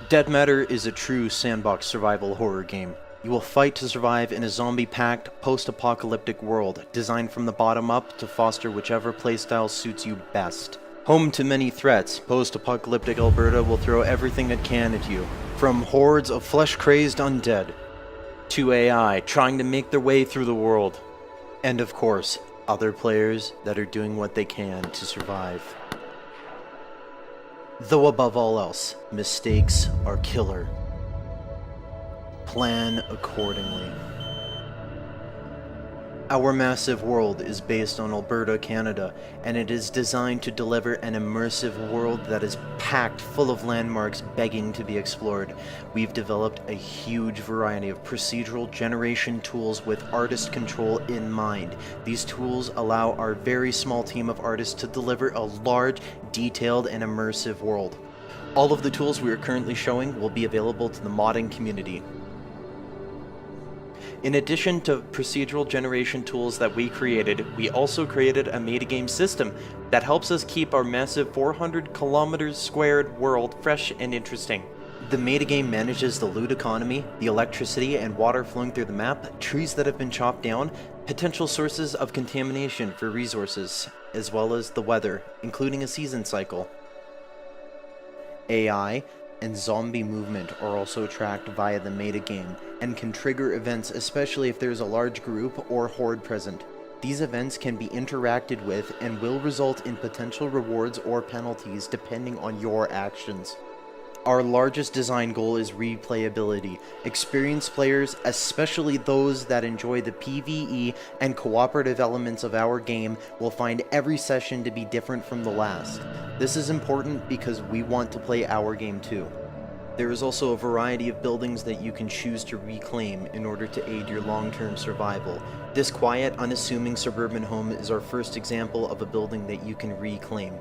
Dead Matter is a true sandbox survival horror game. You will fight to survive in a zombie-packed, post-apocalyptic world, designed from the bottom up to foster whichever playstyle suits you best. Home to many threats, post-apocalyptic Alberta will throw everything it can at you, from hordes of flesh-crazed undead, to AI trying to make their way through the world, and of course, other players that are doing what they can to survive. Though above all else, mistakes are killer. Plan accordingly. Our massive world is based on Alberta, Canada, and it is designed to deliver an immersive world that is packed full of landmarks begging to be explored. We've developed a huge variety of procedural generation tools with artist control in mind. These tools allow our very small team of artists to deliver a large, detailed, and immersive world. All of the tools we are currently showing will be available to the modding community. In addition to procedural generation tools that we created, we also created a metagame system that helps us keep our massive 400 kilometers squared world fresh and interesting. The metagame manages the loot economy, the electricity and water flowing through the map, trees that have been chopped down, potential sources of contamination for resources, as well as the weather, including a season cycle. AI and zombie movement are also tracked via the metagame and can trigger events, especially if there's a large group or horde present. These events can be interacted with and will result in potential rewards or penalties depending on your actions. Our largest design goal is replayability. Experienced players, especially those that enjoy the PvE and cooperative elements of our game, will find every session to be different from the last. This is important because we want to play our game too. There is also a variety of buildings that you can choose to reclaim in order to aid your long-term survival. This quiet, unassuming suburban home is our first example of a building that you can reclaim.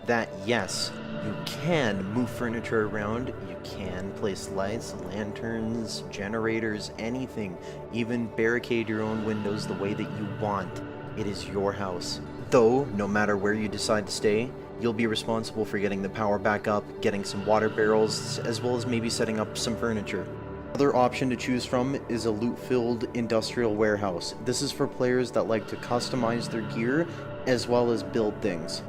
That, yes, you can move furniture around, you can place lights, lanterns, generators, anything, even barricade your own windows the way that you want. It is your house. Though, no matter where you decide to stay, you'll be responsible for getting the power back up, getting some water barrels, as well as maybe setting up some furniture. Another option to choose from is a loot-filled industrial warehouse. This is for players that like to customize their gear, as well as build things.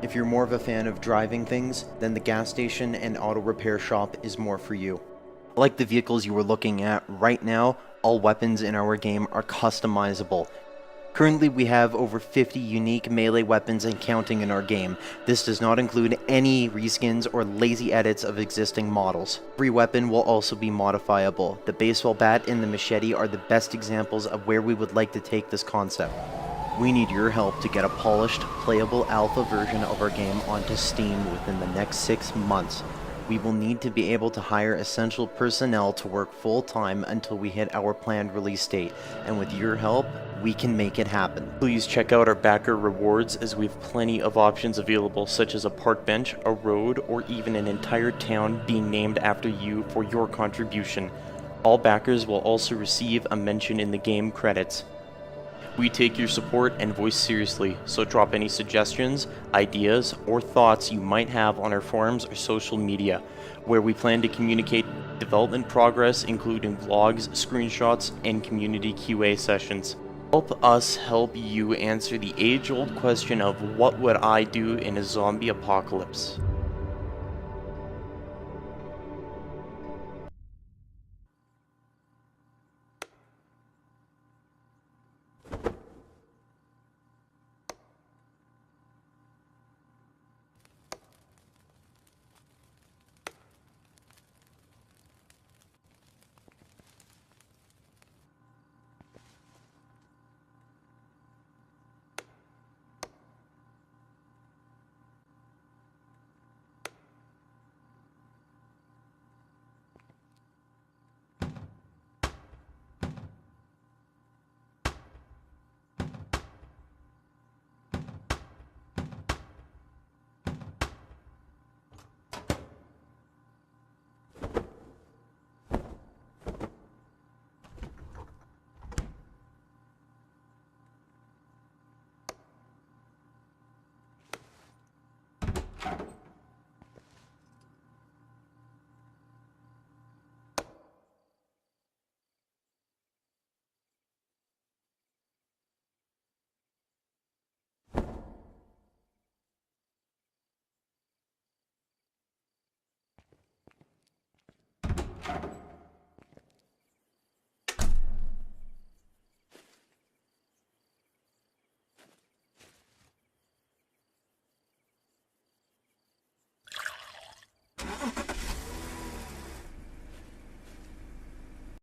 If you're more of a fan of driving things, then the gas station and auto repair shop is more for you. Like the vehicles you were looking at right now, all weapons in our game are customizable. Currently we have over 50 unique melee weapons and counting in our game. This does not include any reskins or lazy edits of existing models. Every weapon will also be modifiable. The baseball bat and the machete are the best examples of where we would like to take this concept. We need your help to get a polished, playable alpha version of our game onto Steam within the next 6 months. We will need to be able to hire essential personnel to work full-time until we hit our planned release date, and with your help, we can make it happen. Please check out our backer rewards, as we have plenty of options available, such as a park bench, a road, or even an entire town being named after you for your contribution. All backers will also receive a mention in the game credits. We take your support and voice seriously, so drop any suggestions, ideas, or thoughts you might have on our forums or social media, where we plan to communicate development progress, including vlogs, screenshots, and community QA sessions. Help us help you answer the age-old question of what would I do in a zombie apocalypse?